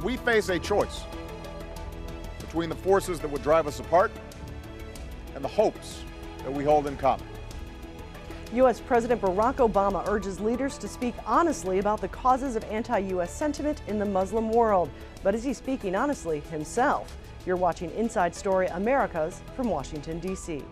We face a choice between the forces that would drive us apart and the hopes that we hold in common. U.S. President Barack Obama urges leaders to speak honestly about the causes of anti-U.S. sentiment in the Muslim world. But is he speaking honestly himself? You're watching Inside Story Americas from Washington, D.C.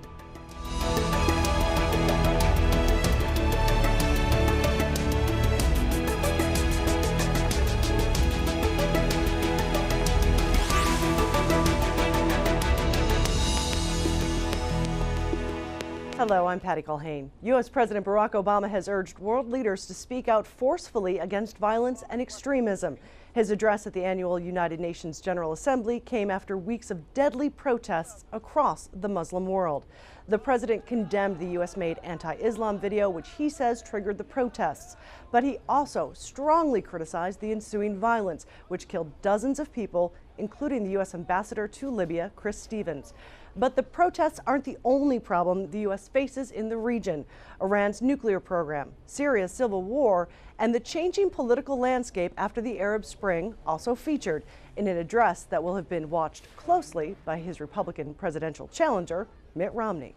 Hello, I'm Patty Culhane. U.S. President Barack Obama has urged world leaders to speak out forcefully against violence and extremism. His address at the annual United Nations General Assembly came after weeks of deadly protests across the Muslim world. The president condemned the U.S.-made anti-Islam video, which he says triggered the protests. But he also strongly criticized the ensuing violence, which killed dozens of people, including the U.S. ambassador to Libya, Chris Stevens. But the protests aren't the only problem the U.S. faces in the region. Iran's nuclear program, Syria's civil war, and the changing political landscape after the Arab Spring also featured in an address that will have been watched closely by his Republican presidential challenger, Mitt Romney.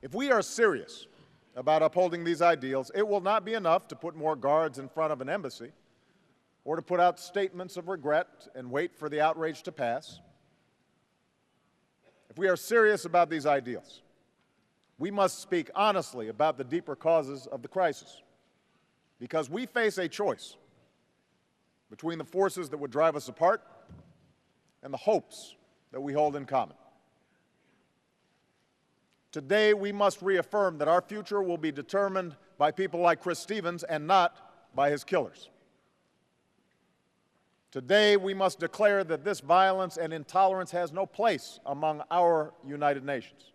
If we are serious about upholding these ideals, it will not be enough to put more guards in front of an embassy or to put out statements of regret and wait for the outrage to pass. If we are serious about these ideals, we must speak honestly about the deeper causes of the crisis, because we face a choice between the forces that would drive us apart and the hopes that we hold in common. Today, we must reaffirm that our future will be determined by people like Chris Stevens and not by his killers. Today, we must declare that this violence and intolerance has no place among our United Nations.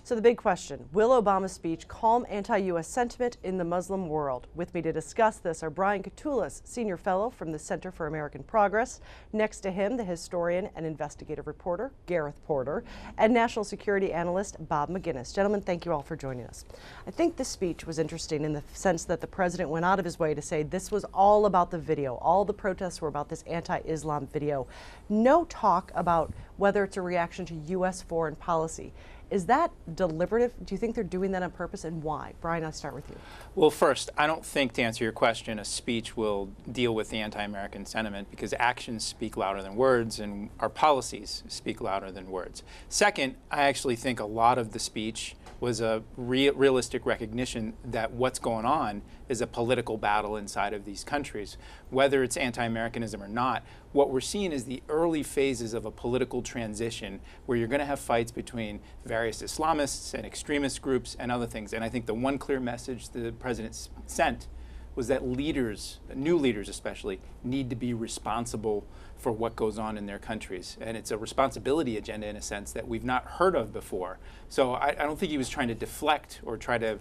So the big question, will Obama's speech calm anti-U.S. sentiment in the Muslim world? With me to discuss this are Brian Katulis, Senior Fellow from the Center for American Progress. Next to him, the historian and investigative reporter, Gareth Porter, and national security analyst, Bob Maginnis. Gentlemen, thank you all for joining us. I think this speech was interesting in the sense that the president went out of his way to say this was all about the video. All the protests were about this anti-Islam video. No talk about whether it's a reaction to U.S. foreign policy. Is that deliberative? Do you think they're doing that on purpose, and why? Brian, I'll start with you. Well, first, I don't think, to answer your question, a speech will deal with the anti-American sentiment, because actions speak louder than words and our policies speak louder than words. Second, I actually think a lot of the speech was a realistic recognition that what's going on is a political battle inside of these countries. Whether it's anti-Americanism or not, what we're seeing is the early phases of a political transition where you're going to have fights between various Islamists and extremist groups and other things. And I think the one clear message the president sent was that leaders, new leaders especially, need to be responsible for what goes on in their countries. And it's a responsibility agenda, in a sense, that we've not heard of before. So I don't think he was trying to deflect or try to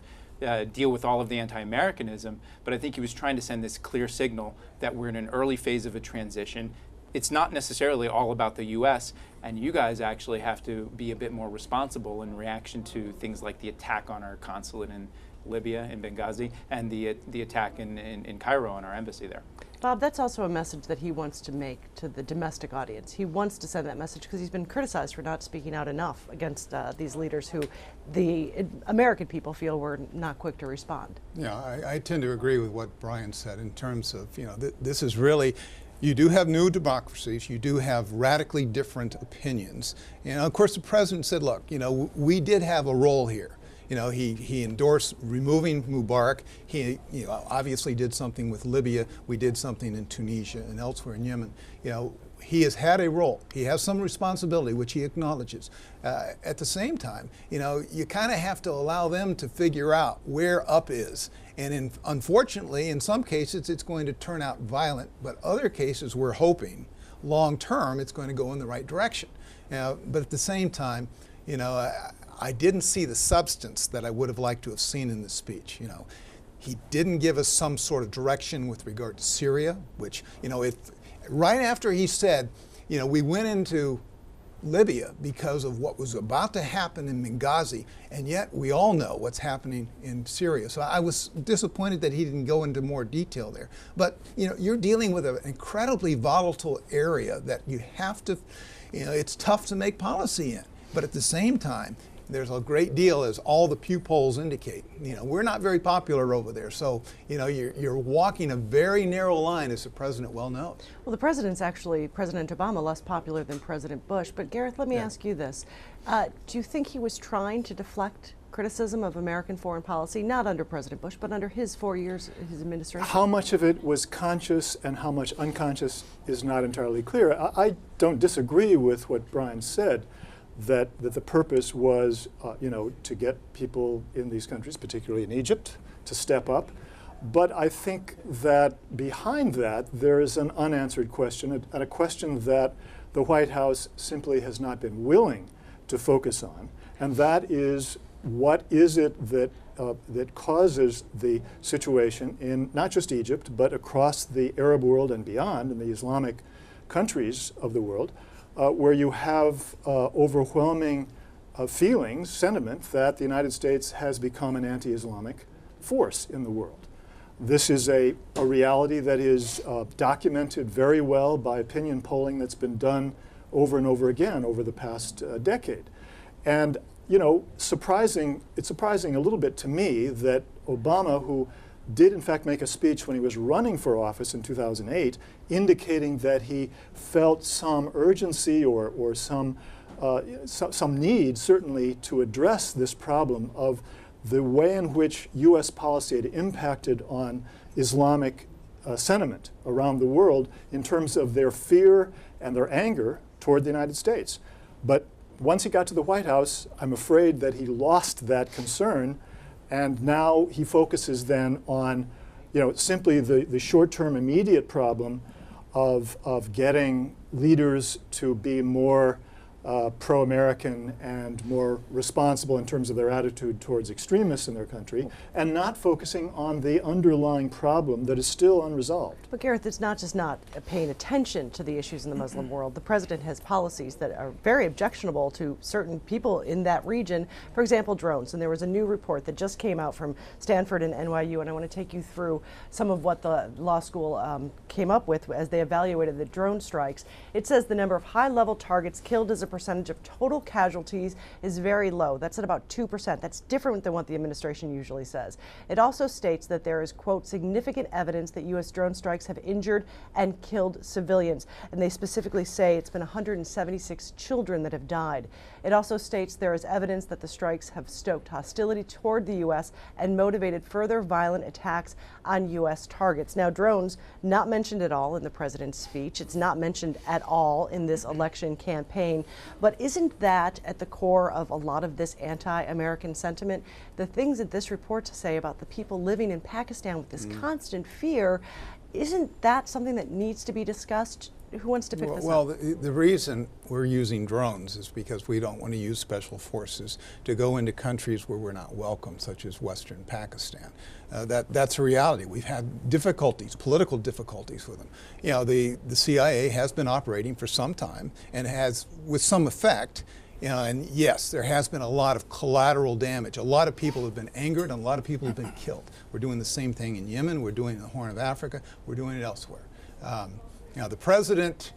deal with all of the anti-Americanism, but I think he was trying to send this clear signal that we're in an early phase of a transition. It's not necessarily all about the U.S., and you guys actually have to be a bit more responsible in reaction to things like the attack on our consulate in Libya, in Benghazi, and the attack in Cairo on our embassy there. Bob, that's also a message that he wants to make to the domestic audience. He wants to send that message because he's been criticized for not speaking out enough against these leaders who the American people feel were not quick to respond. Yeah, I tend to agree with what Brian said in terms of, this is really, you do have new democracies, you do have radically different opinions. And of course the president said, look, we did have a role here. He endorsed removing Mubarak. He obviously did something with Libya. We did something in Tunisia and elsewhere in Yemen. He has had a role. He has some responsibility, which he acknowledges. At the same time, you kind of have to allow them to figure out where up is. And unfortunately, in some cases, it's going to turn out violent. But other cases, we're hoping, long term, it's going to go in the right direction. But at the same time, I didn't see the substance that I would have liked to have seen in this speech. He didn't give us some sort of direction with regard to Syria, which, right after he said, we went into Libya because of what was about to happen in Benghazi, and yet we all know what's happening in Syria. So I was disappointed that he didn't go into more detail there. But you're dealing with an incredibly volatile area that you have to, it's tough to make policy in. But at the same time, there's a great deal, as all the Pew polls indicate. We're not very popular over there. So, you're walking a very narrow line, as the president well knows. Well, the president's actually, President Obama, less popular than President Bush. But Gareth, let me ask you this. Do you think he was trying to deflect criticism of American foreign policy, not under President Bush, but under his 4 years, his administration? How much of it was conscious and how much unconscious is not entirely clear. I don't disagree with what Brian said, that the purpose was, to get people in these countries, particularly in Egypt, to step up. But I think that behind that, there is an unanswered question, and a question that the White House simply has not been willing to focus on, and that is, what is it that that causes the situation in not just Egypt, but across the Arab world and beyond, in the Islamic countries of the world, where you have overwhelming feelings, sentiment that the United States has become an anti-Islamic force in the world. This is a reality that is documented very well by opinion polling that's been done over and over again over the past decade. And it's surprising a little bit to me that Obama, who did in fact make a speech when he was running for office in 2008, indicating that he felt some urgency or some need, certainly, to address this problem of the way in which U.S. policy had impacted on Islamic sentiment around the world in terms of their fear and their anger toward the United States. But once he got to the White House, I'm afraid that he lost that concern. And now he focuses then on, simply the short-term immediate problem of getting leaders to be more pro-American and more responsible in terms of their attitude towards extremists in their country, and not focusing on the underlying problem that is still unresolved. But Gareth, it's not just not paying attention to the issues in the Muslim world. The president has policies that are very objectionable to certain people in that region. For example, drones. And there was a new report that just came out from Stanford and NYU, and I want to take you through some of what the law school came up with as they evaluated the drone strikes. It says the number of high-level targets killed as a percentage of total casualties is very low. That's at about 2%. That's different than what the administration usually says. It also states that there is, quote, significant evidence that U.S. drone strikes have injured and killed civilians. And they specifically say it's been 176 children that have died. It also states there is evidence that the strikes have stoked hostility toward the U.S. and motivated further violent attacks on U.S. targets. Now, drones, not mentioned at all in the president's speech. It's not mentioned at all in this election campaign. But isn't that at the core of a lot of this anti-American sentiment? The things that this report say about the people living in Pakistan with this constant fear, isn't that something that needs to be discussed? Who wants to pick this up? Well, the reason we're using drones is because we don't want to use special forces to go into countries where we're not welcome, such as Western Pakistan. That's a reality. We've had difficulties, political difficulties with them. The CIA has been operating for some time and has, with some effect, and yes, there has been a lot of collateral damage. A lot of people have been angered and a lot of people have been killed. We're doing the same thing in Yemen, we're doing it in the Horn of Africa, we're doing it elsewhere. The president,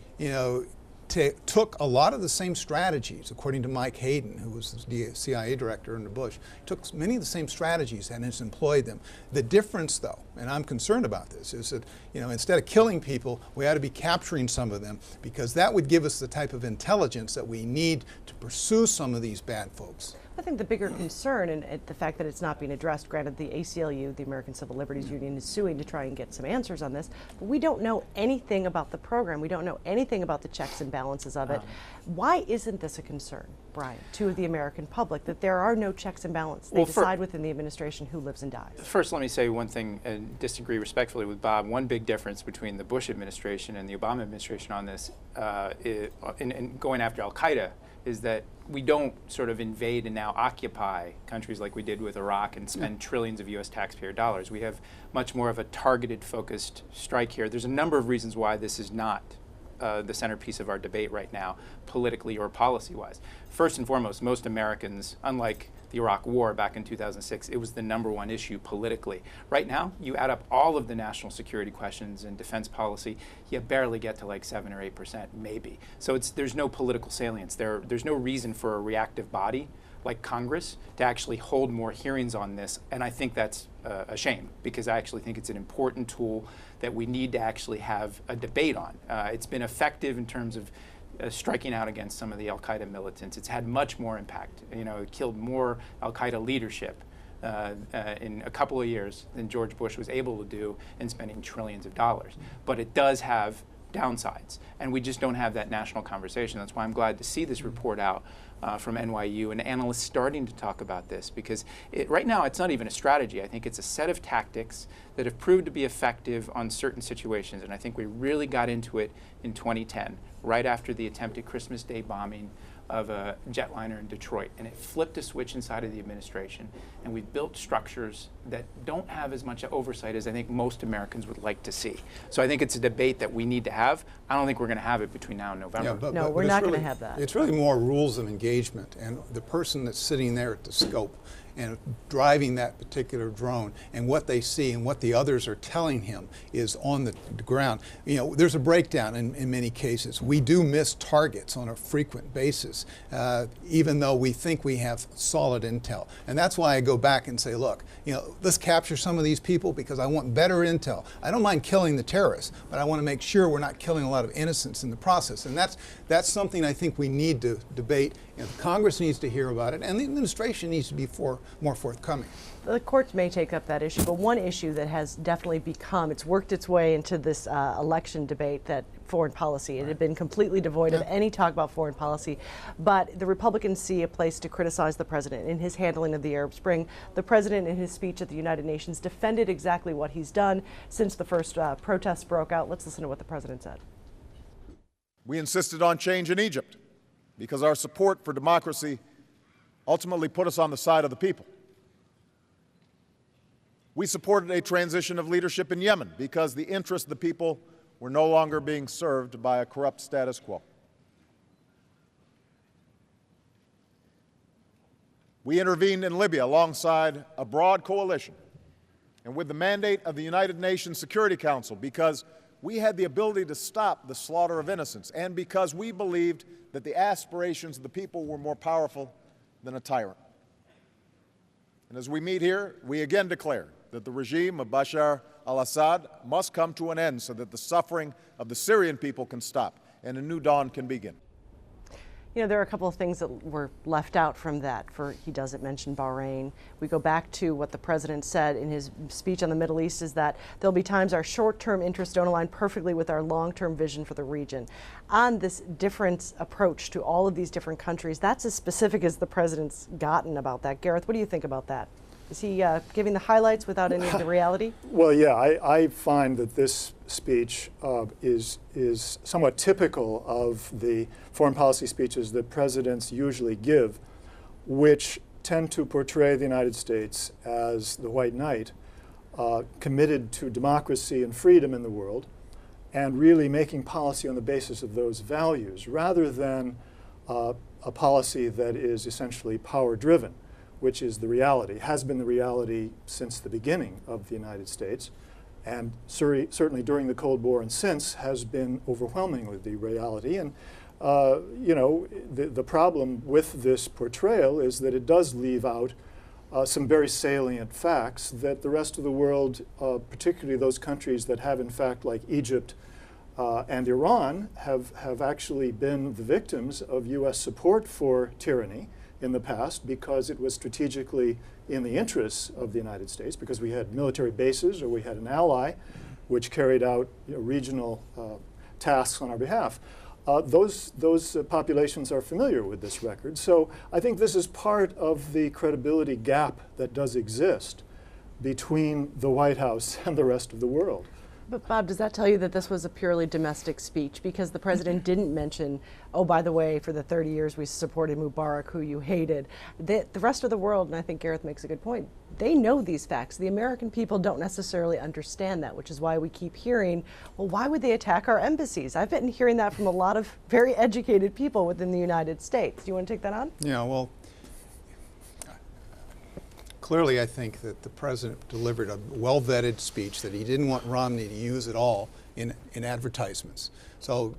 took a lot of the same strategies, according to Mike Hayden, who was the CIA director under Bush, took many of the same strategies and has employed them. The difference, though, and I'm concerned about this, is that, instead of killing people, we ought to be capturing some of them, because that would give us the type of intelligence that we need to pursue some of these bad folks. I think the bigger concern, and the fact that it's not being addressed, granted the ACLU, the American Civil Liberties Union, is suing to try and get some answers on this, but we don't know anything about the program. We don't know anything about the checks and balances of it. Why isn't this a concern, Brian, to the American public, that there are no checks and balances? They decide within the administration who lives and dies. First, let me say one thing and disagree respectfully with Bob. One big difference between the Bush administration and the Obama administration on this, in going after al-Qaeda, is that we don't sort of invade and now occupy countries like we did with Iraq and spend trillions of U.S. taxpayer dollars. We have much more of a targeted, focused strike here. There's a number of reasons why this is not the centerpiece of our debate right now, politically or policy-wise. First and foremost, most Americans, unlike the Iraq War back in 2006, it was the #1 issue politically. Right now, you add up all of the national security questions and defense policy, you barely get to like 7 or 8%, maybe. So there's no political salience. There's no reason for a reactive body like Congress to actually hold more hearings on this, and I think that's a shame, because I actually think it's an important tool that we need to actually have a debate on. It's been effective in terms of striking out against some of the al-Qaeda militants. It's had much more impact. You know, it killed more al-Qaeda leadership in a couple of years than George Bush was able to do in spending trillions of dollars. But it does have downsides, and we just don't have that national conversation. That's why I'm glad to see this report out from NYU and analysts starting to talk about this, because right now it's not even a strategy. I think it's a set of tactics that have proved to be effective on certain situations, and I think we really got into it in 2010, right after the attempted Christmas Day bombing of a jetliner in Detroit, and it flipped a switch inside of the administration, and we've built structures that don't have as much oversight as I think most Americans would like to see. So I think it's a debate that we need to have. I don't think we're going to have it between now and November. Yeah, No, we're not going to have that. It's really more rules of engagement, and the person that's sitting there at the scope and driving that particular drone, and what they see and what the others are telling him is on the ground. You know, there's a breakdown in many cases. We do miss targets on a frequent basis, even though we think we have solid intel. And that's why I go back and say, look, you know, let's capture some of these people because I want better intel. I don't mind killing the terrorists, but I want to make sure we're not killing a lot of innocents in the process. And that's something I think we need to debate. You know, Congress needs to hear about it, and the administration needs to be more forthcoming. The courts may take up that issue, but one issue that has definitely it's worked its way into this election debate, that foreign policy. It had been completely devoid of any talk about foreign policy, but the Republicans see a place to criticize the president in his handling of the Arab Spring. The president, in his speech at the United Nations, defended exactly what he's done since the first protests broke out. Let's listen to what the president said. We insisted on change in Egypt because our support for democracy ultimately put us on the side of the people. We supported a transition of leadership in Yemen because the interests of the people were no longer being served by a corrupt status quo. We intervened in Libya alongside a broad coalition and with the mandate of the United Nations Security Council because we had the ability to stop the slaughter of innocents and because we believed that the aspirations of the people were more powerful than a tyrant. And as we meet here, we again declare that the regime of Bashar al-Assad must come to an end so that the suffering of the Syrian people can stop and a new dawn can begin. You know, there are a couple of things that were left out from that. He doesn't mention Bahrain. We go back to what the president said in his speech on the Middle East, is that there'll be times our short-term interests don't align perfectly with our long-term vision for the region. On this different approach to all of these different countries, that's as specific as the president's gotten about that. Gareth, what do you think about that? Is he giving the highlights without any of the reality? Well, yeah, I find that this speech is somewhat typical of the foreign policy speeches that presidents usually give, which tend to portray the United States as the white knight, committed to democracy and freedom in the world, and really making policy on the basis of those values, rather than a policy that is essentially power-driven, which is the reality, has been the reality since the beginning of the United States, and certainly during the Cold War and since has been overwhelmingly the reality. And you know, the problem with this portrayal is that it does leave out some very salient facts that the rest of the world, particularly those countries that have in fact, like Egypt and Iran, have actually been the victims of US support for tyranny in the past, because it was strategically in the interests of the United States, because we had military bases or we had an ally which carried out regional tasks on our behalf. Those populations are familiar with this record. So I think this is part of the credibility gap that does exist between the White House and the rest of the world. But Bob, does that tell you that this was a purely domestic speech? Because the president didn't mention, oh, by the way, for the 30 years we supported Mubarak, who you hated. The rest of the world, and I think Gareth makes a good point, they know these facts. The American people don't necessarily understand that, which is why we keep hearing, well, why would they attack our embassies? I've been hearing that from a lot of very educated people within the United States. Do you want to take that on? Yeah, well, clearly I think that the president delivered a well-vetted speech that he didn't want Romney to use at all in advertisements. So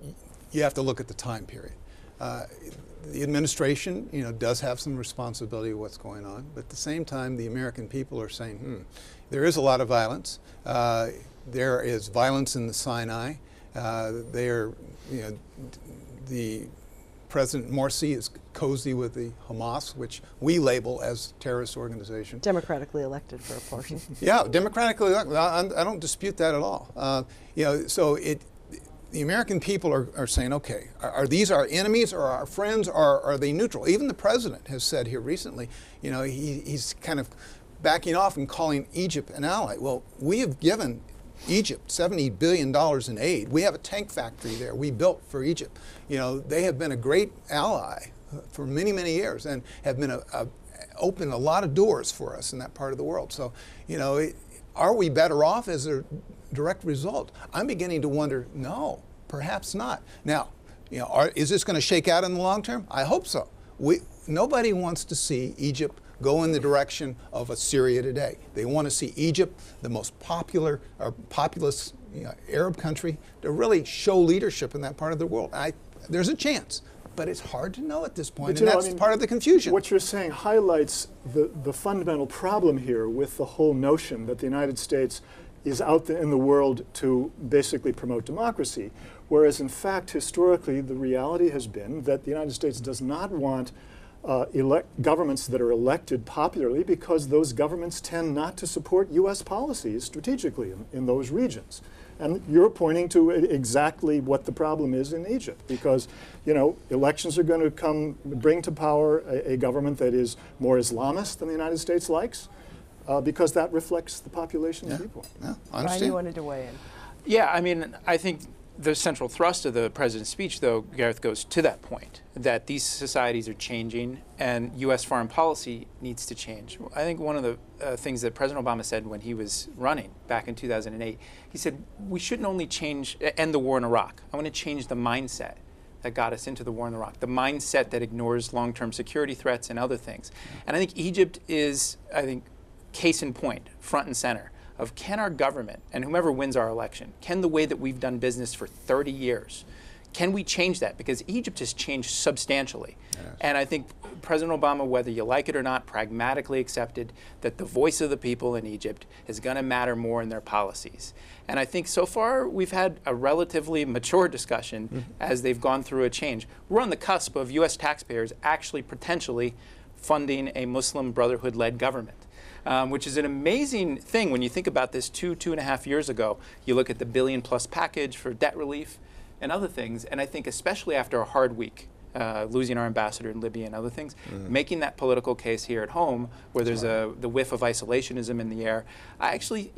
you have to look at the time period. The administration, does have some responsibility of what's going on, but at the same time, the American people are saying, there is a lot of violence. There is violence in the Sinai. The President Morsi is cozy with the Hamas, which we label as terrorist organization. Democratically elected for a portion. Yeah, democratically elected. I don't dispute that at all. So the American people are saying, okay, are these our enemies or our friends, or are they neutral? Even the president has said here recently, he's kind of backing off and calling Egypt an ally. Well, we have given Egypt $70 billion in aid. We have a tank factory there we built for Egypt. They have been a great ally for many, many years and have been opened a lot of doors for us in that part of the world. So, are we better off as a direct result? I'm beginning to wonder, no, perhaps not. Now, is this going to shake out in the long term? I hope so. Nobody wants to see Egypt go in the direction of a Syria today. They want to see Egypt, the most popular or populous Arab country, to really show leadership in that part of the world. There's a chance, but it's hard to know at this point, and that's part of the confusion. What you're saying highlights the fundamental problem here with the whole notion that the United States is out there in the world to basically promote democracy, whereas in fact, historically, the reality has been that the United States does not want governments that are elected popularly, because those governments tend not to support U.S. policies strategically in those regions. And you're pointing to exactly what the problem is in Egypt, because elections are going to bring to power a government that is more Islamist than the United States likes, because that reflects the population of people. Yeah, I understand. Brian, you wanted to weigh in. Yeah, I think the central thrust of the president's speech, though, Gareth, goes to that point, that these societies are changing and U.S. foreign policy needs to change. I think one of the things that President Obama said when he was running back in 2008, he said, we shouldn't only end the war in Iraq. I want to change the mindset that got us into the war in Iraq, the mindset that ignores long-term security threats and other things. And I think Egypt is, case in point, front and center, of can our government, and whomever wins our election, can the way that we've done business for 30 years, can we change that? Because Egypt has changed substantially. Yes. And I think President Obama, whether you like it or not, pragmatically accepted that the voice of the people in Egypt is going to matter more in their policies. And I think so far we've had a relatively mature discussion as they've gone through a change. We're on the cusp of U.S. taxpayers actually potentially funding a Muslim Brotherhood-led government. Which is an amazing thing when you think about this 2.5 years ago. You look at the $1 billion+ package for debt relief and other things, and I think especially after a hard week, losing our ambassador in Libya and other things, making that political case here at home where there's the whiff of isolationism in the air, I actually,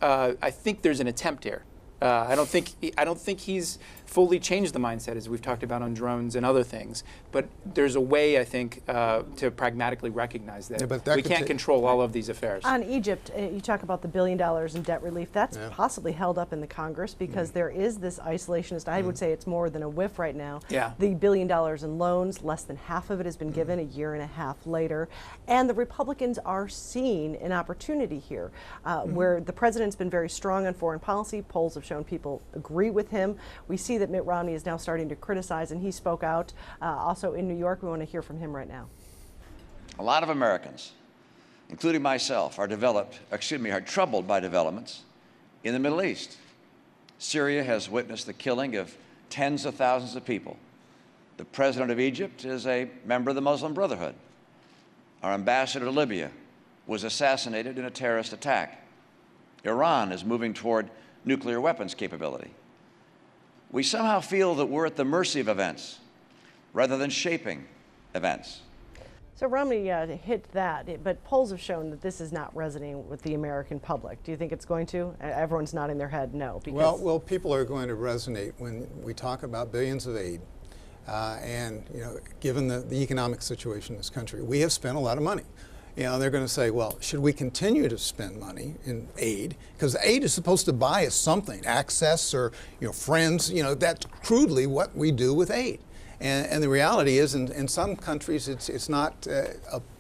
I think there's an attempt here. I don't think he's fully changed the mindset, as we've talked about on drones and other things. But there's a way, I think, to pragmatically recognize that we can't control all of these affairs. On Egypt, you talk about the $1 billion in debt relief. That's possibly held up in the Congress because there is this isolationist. I would say it's more than a whiff right now. Yeah. The $1 billion in loans, less than half of it has been given a year and a half later. And the Republicans are seeing an opportunity here where the president's been very strong on foreign policy. Polls have shown people agree with him. We see that Mitt Romney is now starting to criticize, and he spoke out also in New York. We want to hear from him right now. A lot of Americans, including myself, are troubled by developments in the Middle East. Syria has witnessed the killing of tens of thousands of people. The president of Egypt is a member of the Muslim Brotherhood. Our ambassador to Libya was assassinated in a terrorist attack. Iran is moving toward nuclear weapons capability. We somehow feel that we're at the mercy of events rather than shaping events. So Romney hit that, but polls have shown that this is not resonating with the American public. Do you think it's going to? Everyone's nodding their head no. Because Well, people are going to resonate when we talk about billions of aid. And given the economic situation in this country, we have spent a lot of money. They're going to say, well, should we continue to spend money in aid? Because aid is supposed to buy us something, access or friends. That's crudely what we do with aid. And the reality is, in some countries, it's not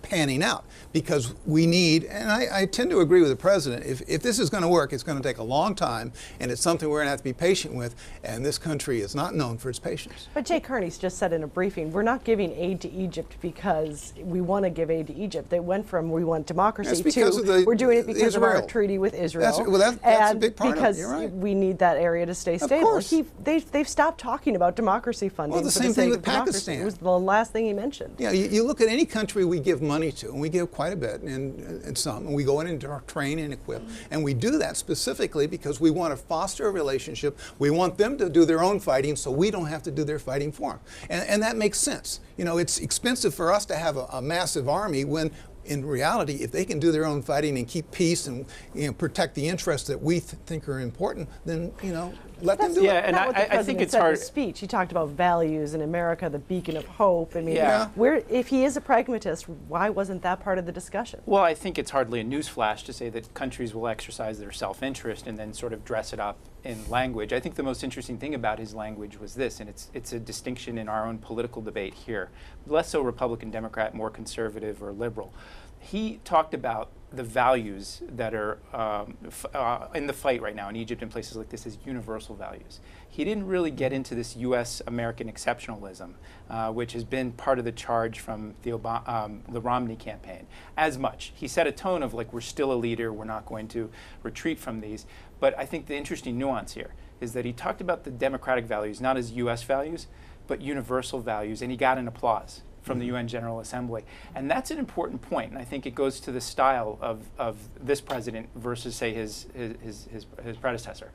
panning out because we need, and I tend to agree with the president, if this is going to work, it's going to take a long time, and it's something we're going to have to be patient with, and this country is not known for its patience. But Jay Kearney's just said in a briefing, we're not giving aid to Egypt because we want to give aid to Egypt. They went from we want democracy to we're doing it because of our treaty with Israel. That's a big part because of it. You're right. We need that area to stay stable. Of course. They've stopped talking about democracy funding. Well, the for same the thing sake with of democracy. Pakistan. It was the last thing he mentioned. You look at any country we give money to, and we give quite a bit, and some, and we go in and train and equip, and we do that specifically because we want to foster a relationship. We want them to do their own fighting, so we don't have to do their fighting for them, and that makes sense. It's expensive for us to have a massive army when, in reality, if they can do their own fighting and keep peace and protect the interests that we think are important, then let them do it. Yeah, and I think it's hard. In his speech, he talked about values in America, the beacon of hope. I mean, Yeah. if he is a pragmatist, why wasn't that part of the discussion? Well, I think it's hardly a newsflash to say that countries will exercise their self-interest and then sort of dress it up in language. I think the most interesting thing about his language was this, and it's a distinction in our own political debate here, less so Republican, Democrat, more conservative or liberal. He talked about the values that are in the fight right now in Egypt and places like this as universal values. He didn't really get into this U.S.-American exceptionalism, which has been part of the charge from the Romney campaign, as much. He set a tone of like, we're still a leader, we're not going to retreat from these. But I think the interesting nuance here is that he talked about the democratic values, not as U.S. values, but universal values, and he got an applause from the UN General Assembly. And that's an important point, and I think it goes to the style of this president versus, say, his predecessor.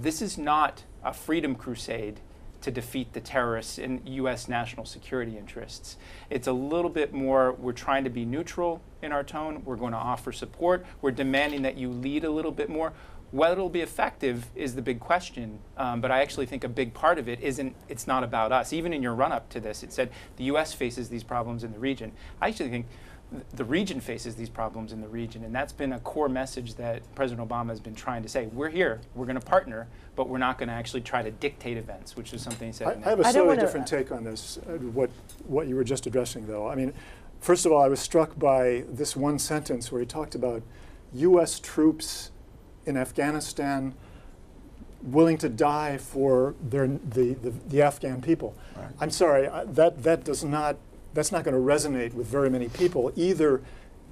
This is not a freedom crusade to defeat the terrorists in U.S. national security interests. It's a little bit more, we're trying to be neutral in our tone, we're going to offer support, we're demanding that you lead a little bit more. Whether it'll be effective is the big question, but I actually think a big part of it it's not about us. Even in your run-up to this, it said the U.S. faces these problems in the region. I actually think the region faces these problems in the region, and that's been a core message that President Obama has been trying to say. We're here, we're going to partner, but we're not going to actually try to dictate events, which is something he said. I have a slightly different take on this, what you were just addressing, though. I mean, first of all, I was struck by this one sentence where he talked about U.S. troops in Afghanistan willing to die for the Afghan people. Right. I'm sorry, that's not going to resonate with very many people, either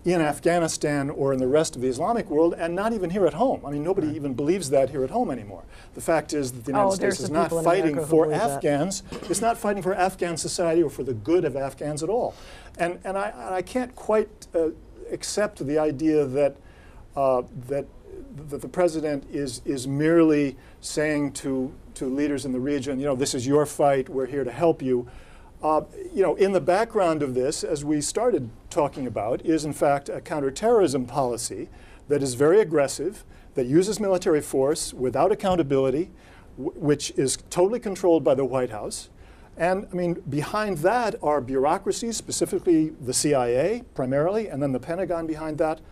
in Afghanistan or in the rest of the Islamic world, and not even here at home. I mean, nobody even believes that here at home anymore. The fact is that the United States is not fighting for Afghans. It's not fighting for Afghan society or for the good of Afghans at all. And I can't quite accept the idea that the president is merely saying to leaders in the region, this is your fight, we're here to help you. In the background of this, as we started talking about, is in fact a counterterrorism policy that is very aggressive, that uses military force without accountability, which is totally controlled by the White House. And I mean, behind that are bureaucracies, specifically the CIA primarily, and then the Pentagon behind that,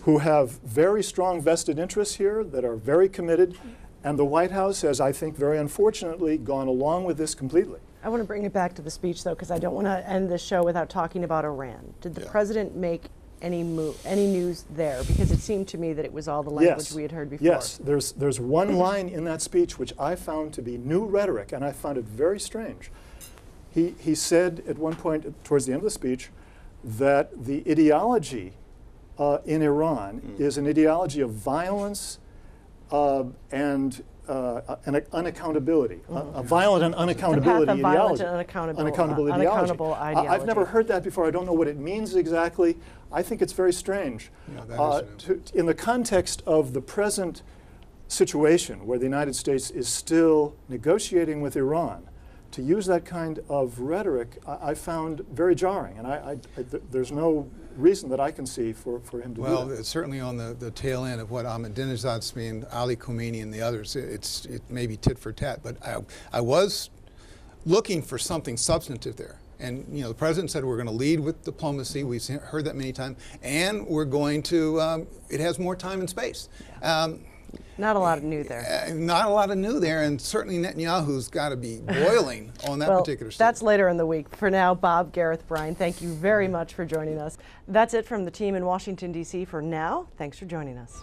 who have very strong vested interests here that are very committed, and the White House has, I think, very unfortunately gone along with this completely. I want to bring it back to the speech, though, because I don't want to end this show without talking about Iran. Did the president make any news there? Because it seemed to me that it was all the language we had heard before. Yes, there's one line in that speech which I found to be new rhetoric, and I found it very strange. He said at one point towards the end of the speech that the ideology in Iran is an ideology of violence and unaccountability, a violent and unaccountability ideology. Unaccountable ideology. I've never heard that before. I don't know what it means exactly. I think it's very strange. In the context of the present situation where the United States is still negotiating with Iran to use that kind of rhetoric, I found very jarring, and there's no reason that I can see for him to do Well, that. it's certainly on the tail end of what Ahmadinejad's saying, Ali Khomeini and the others. It may be tit for tat, but I was looking for something substantive there. And the president said we're going to lead with diplomacy. We've heard that many times, and we're going to. It has more time and space. Not a lot of new there. Not a lot of new there, and certainly Netanyahu's got to be boiling on that particular statement. That's later in the week. For now, Bob, Gareth, Brian, thank you very much for joining us. That's it from the team in Washington, D.C. for now. Thanks for joining us.